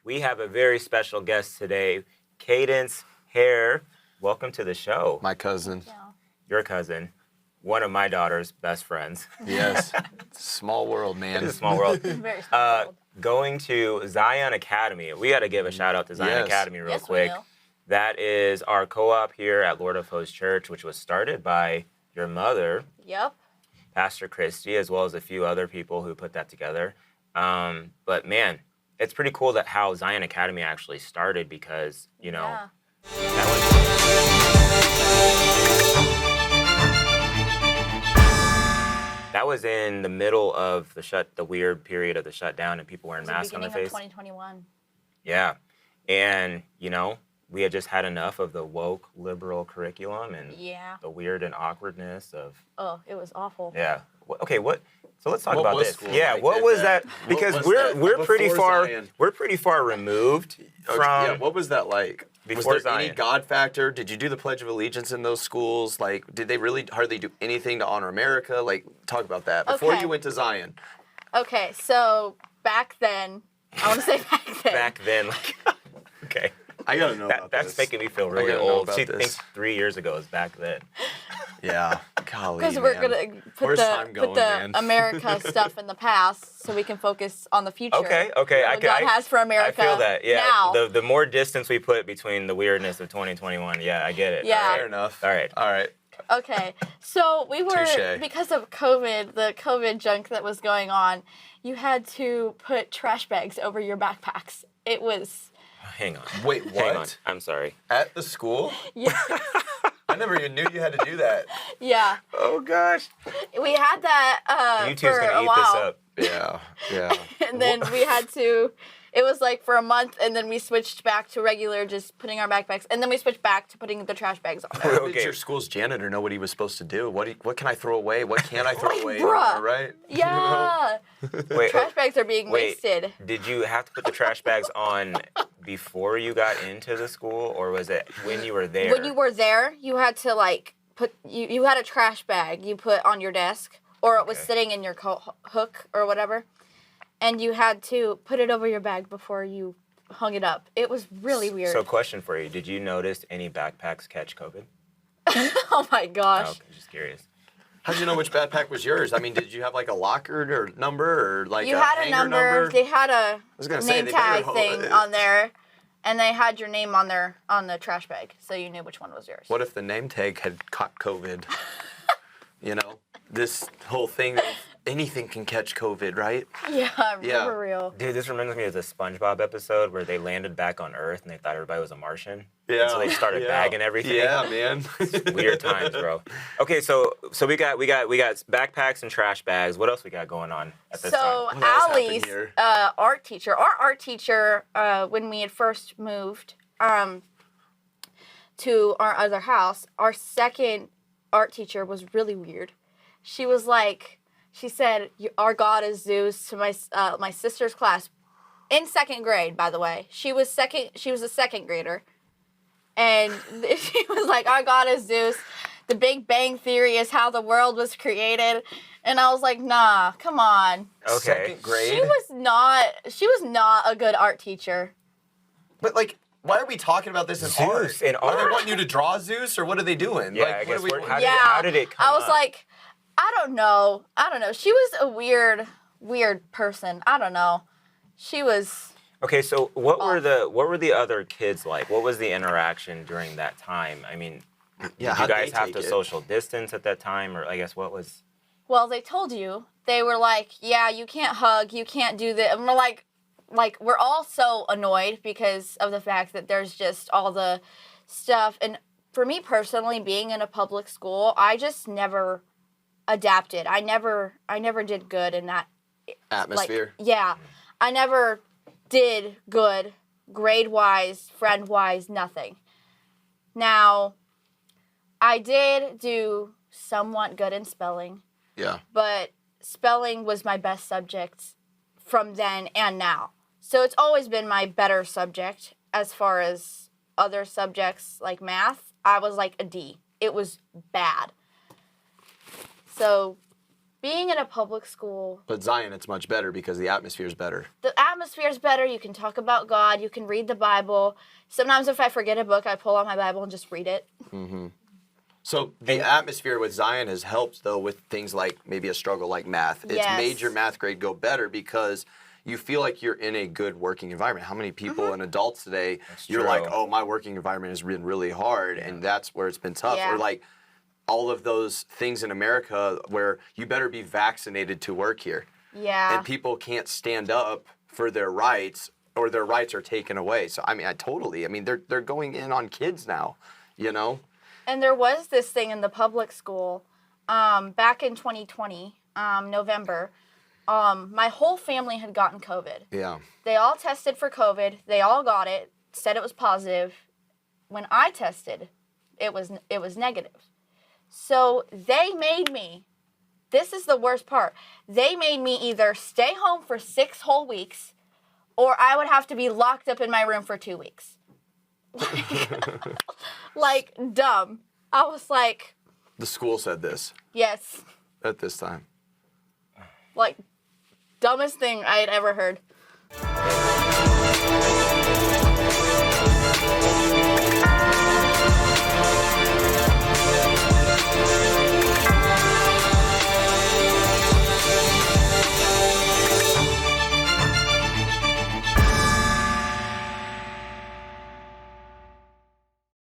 We have a very special guest today, Cadence Hare. Welcome to the show. My cousin. Your cousin. One of my daughter's best friends. Yes. Small world, man. It's a small world. Very small world. Going to Zion Academy. We got to give a shout out to Zion Academy real quick. That is our co-op here at Lord of Hosts Church, which was started by your mother. Yep. Pastor Christy, as well as a few other people who put that together. But man, it's pretty cool that how Zion Academy actually started because, you know, that was in the middle of the weird period of the shutdown and people wearing masks on their face. Of 2021. Yeah. And, you know, we had just had enough of the woke liberal curriculum and the weird and awkwardness of... Oh, it was awful. Yeah. Okay, so let's talk about this. Yeah, like what was that? Because we're pretty far Zion? We're pretty far removed from Yeah, what was that like? Before was there Zion. any God factor? Did you do the Pledge of Allegiance in those schools? Like, did they really hardly do anything to honor America? Like, talk about that. Before you went to Zion. Okay, so back then, I want to say back then. Back then, like, okay. I gotta know about That's this. making me feel really old. She thinks 3 years ago is back then. Yeah, golly, Because we're gonna put the America stuff in the past, so we can focus on the future. Okay. What God has for America. I feel that. Yeah. Now. The more distance we put between the weirdness of 2021, yeah, I get it. Yeah. Fair enough. All right. Okay, so we were, Touché. because of COVID, the COVID junk that was going on, you had to put trash bags over your backpacks. It was... Hang on. Wait, what? Hang on. I'm sorry. At the school? Yeah. I never even knew you had to do that. Yeah. Oh, gosh. We had that You two's for going to a eat while. this Yeah, yeah. And then we had to, it was like for a month, and then we switched back to regular, just putting our backpacks, and then we switched back to putting the trash bags on there. How did your school's janitor know what he was supposed to do? What can I throw away? What can't I throw away? Bruh. Right? Yeah. Wait, Trash bags are being wasted. Did you have to put the trash bags on before you got into the school, or was it when you were there? When you were there, you had to like you had a trash bag you put on your desk, or it was sitting in your hook or whatever, and you had to put it over your bag before you hung it up. It was really weird. So, question for you: did you notice any backpacks catch COVID? Oh my gosh! Oh, I'm just curious. How'd you know which backpack was yours? I mean, did you have like a locker or number or like You a had a hanger number. They had a name they tag better thing on there, and they had your name on there on the trash bag, so you knew which one was yours. What if the name tag had caught COVID? You know, this whole thing of anything can catch COVID, right? Yeah, for real. Dude, this reminds me of the SpongeBob episode where they landed back on Earth and they thought everybody was a Martian. Yeah. And so they started bagging everything. Yeah, man. Weird times, bro. Okay, so we got backpacks and trash bags. What else we got going on at this time? So What else happened Allie's here? our art teacher, when we had first moved to our other house, our second art teacher was really weird. She was like, she said, "Our God is Zeus" to my sister's class, in second grade, by the way. She was a second grader, and she was like, "Our God is Zeus. The Big Bang Theory is how the world was created." And I was like, "Nah, come on." Okay. Second grade? She was not a good art teacher. But like, why are we talking about this in art? Zeus in Are they art? wanting you to draw Zeus, or what are they doing? Yeah, like, I guess what are we, how did it come I was up? like, I don't know. She was a weird person. I don't know. She was. Okay, so what were the other kids like? What was the interaction during that time? I mean, did you guys have to social distance at that time, or I guess what was? Well, they told you. They were like, yeah, you can't hug, you can't do this. And we're like we're all so annoyed because of the fact that there's just all the stuff. And for me personally, being in a public school, I just never adapted. I never did good in that atmosphere. I never did good grade-wise, friend-wise, nothing. Now, I did do somewhat good in spelling. Yeah. But spelling was my best subject from then and now. So it's always been my better subject. As far as other subjects like math, I was like a D. It was bad. So being in a public school. But Zion, it's much better because the atmosphere is better. The atmosphere is better. You can talk about God. You can read the Bible. Sometimes if I forget a book, I pull out my Bible and just read it. Mm-hmm. So the atmosphere with Zion has helped, though, with things like maybe a struggle like math. It's made your math grade go better because you feel like you're in a good working environment. How many people and adults today, you're like, oh, my working environment has been really hard, and that's where it's been tough. Or like all of those things in America where you better be vaccinated to work here. Yeah. And people can't stand up for their rights, or their rights are taken away. So, I mean, they're going in on kids now, you know? And there was this thing in the public school back in 2020, November. My whole family had gotten COVID. Yeah. They all tested for COVID. They all got it, said it was positive. When I tested, it was negative. So they made me, this is the worst part, they made me either stay home for 6 whole weeks or I would have to be locked up in my room for 2 weeks. Like, dumb. I was like... The school said this. Yes. At this time. Like, dumbest thing I had ever heard.